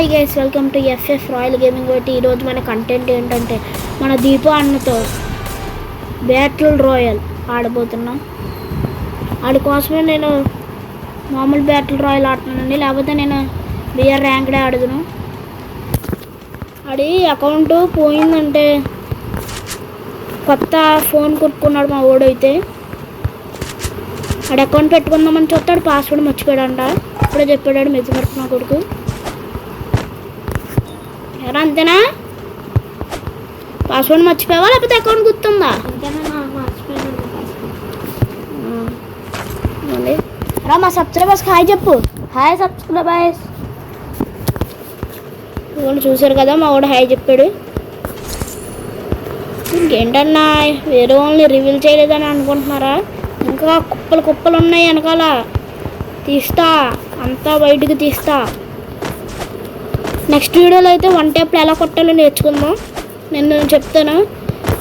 Hi guys, welcome to FF royal gaming. ఒకటి ఈరోజు మన కంటెంట్ ఏంటంటే మన దీపు అన్నతో బ్యాటిల్ రాయల్ ఆడబోతున్నాం. ఆడి కోసమే నేను మామూలు బ్యాటిల్ రాయల్ ఆడుతున్నానండి, లేకపోతే నేను బిఆర్ ర్యాంక్డే ఆడుదును. ఆడి అకౌంట్ పోయిందంటే కొత్త ఫోన్ కొనుక్కున్నాడు మా ఓడైతే. ఆడి అకౌంట్ పెట్టుకుందామని చూస్తాడు, పాస్వర్డ్ మర్చిపోయాడంట. ఇప్పుడే చెప్పాడు మెచ్చుమర్చి నా కొడుకు. ఎవరు అంతేనా? పాస్వర్డ్ మర్చిపోయావా లేకపోతే అకౌంట్ గుర్తుందా? రా మా సబ్స్క్రైబర్స్కి హాయ్ చెప్పు. Hi subscribers. వాళ్ళు చూసారు కదా, మా వాడు హాయ్ చెప్పాడు. ఇంకేంటన్నా వేరే వాళ్ళని రివీల్ చేయలేదని అనుకుంటున్నారా? ఇంకా కుప్పలు కుప్పలు ఉన్నాయి వెనకాల. తీస్తా, అంతా బయటికి తీస్తా. నెక్స్ట్ వీడియోలో అయితే వన్ ట్యాప్లో ఎలా కొట్టాలో నేర్చుకుందాం. నేను చెప్తాను.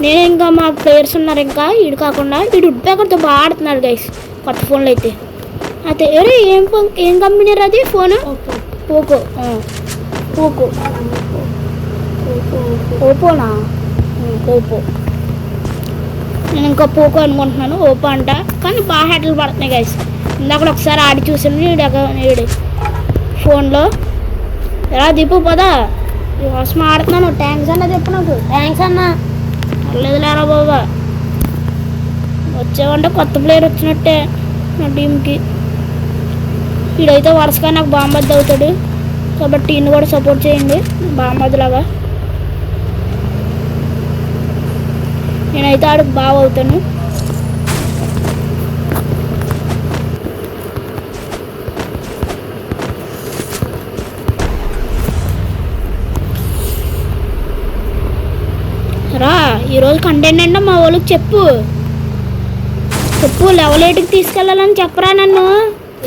నేను ఇంకా మా ప్లేయర్స్ ఉన్నారు, ఇంకా వీడు కాకుండా వీడు వుడ్ ప్యాకర్తో బాగా ఆడుతున్నాడు గైస్ కొత్త ఫోన్లో అయితే. అయితే ఏం కంపెనీ అది ఫోను? పోకో. పోకో ఓపోనా? ఓపో. నేను ఇంకా పోకో అనుకుంటున్నాను. ఓపో అంట, కానీ బాగా హెడ్లు పడుతున్నాయి గైస్. ఇందాక ఒకసారి ఆడి చూసాను వీడు ఫోన్లో. ఎలా దీపు పదా కోసం ఆడుతున్నాను. థ్యాంక్స్ అన్న చెప్పు నాకు. థ్యాంక్స్ అన్న. పర్లేదు లేరా బాబా, వచ్చావంటే కొత్త ప్లేయర్ వచ్చినట్టే నా టీంకి. వీడైతే వరుసగా నాకు బాంబద్దు అవుతాడు, కాబట్టి ఈయన కూడా సపోర్ట్ చేయండి బాంబద్దులాగా. నేనైతే ఆడికి బాగా అవుతాను. రా, ఈరోజు కంటెంట్ అంటే మా వాళ్ళకి చెప్పు. లెవెల్ 8కి తీసుకెళ్ళాలని చెప్పరా నన్ను.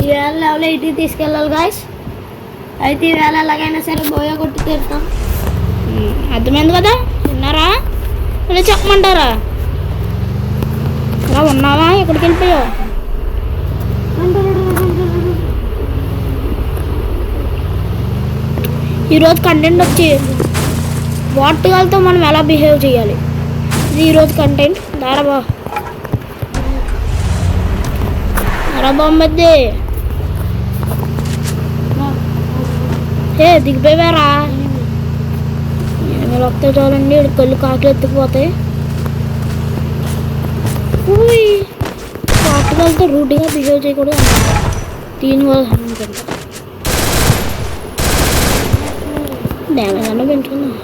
ఈవేళ లెవెల్ 8కి తీసుకెళ్ళాలి గాయస్. అయితే ఈవేళ ఎలాగైనా సరే బోయా కొట్టి తీరుతాం. అర్థమైంది కదా? విన్నారా? ఇలా చెప్పమంటారా? ఇలా ఉన్నావా? ఎక్కడికి వెళ్ళిపోయావు? ఈరోజు కంటెంట్ వచ్చి వాటుగాలతో మనం ఎలా బిహేవ్ చేయాలి, ఇది ఈరోజు కంటెంట్. బాంబద్ది దిగిపోయారా? మీరు వస్తే చూడండి, కళ్ళు కాకులు ఎత్తుకుపోతాయి. వాటుగాలతో రూట్గా బిహేవ్ చేయకూడదు. దీనివల్ల డ్యామేజ్ అన్న పెంచుకుందాం.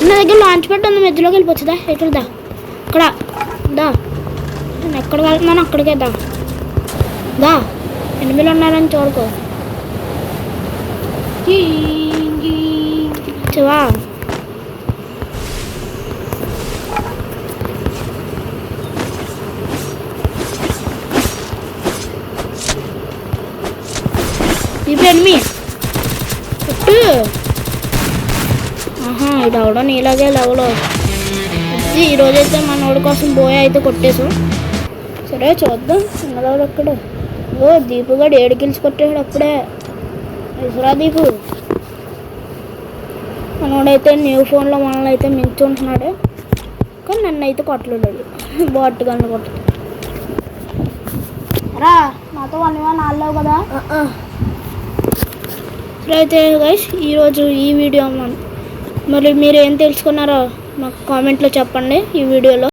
నా దగ్గర లాంచ్ ప్యాడ్ ఉంది, మధ్యలోకి వెళ్ళిపోతుందా? ఎక్కడదా? ఇక్కడ దా. నేను ఎక్కడికి వెళ్తున్నాను అక్కడికే దా. ఎనిమిది ఉన్నారని చూడుకో. చవా ఎనిమి కొట్టు. ఇది అవడం నీలాగే లెవెల్. ఈరోజైతే మనోడి కోసం బోయ అయితే కొట్టేసాం. సరే చూద్దాం చిన్నదాడు అక్కడ. దీపుగాడు 7 కిల్స్ కొట్టాడు అప్పుడే. ఇసురా దీపు. మనోడైతే న్యూ ఫోన్లో మనల్ని అయితే మించి ఉంటున్నాడు, కానీ నన్ను అయితే కొట్టలేదు. బాట్ గన్ను కొట్టు రా. నాతో 1v1 ఆడలేవు కదా. అయితే గైస్ ఈరోజు ఈ వీడియో మరి మీరు ఏం తెలుసుకున్నారో మాకు కామెంట్లో చెప్పండి ఈ వీడియోలో.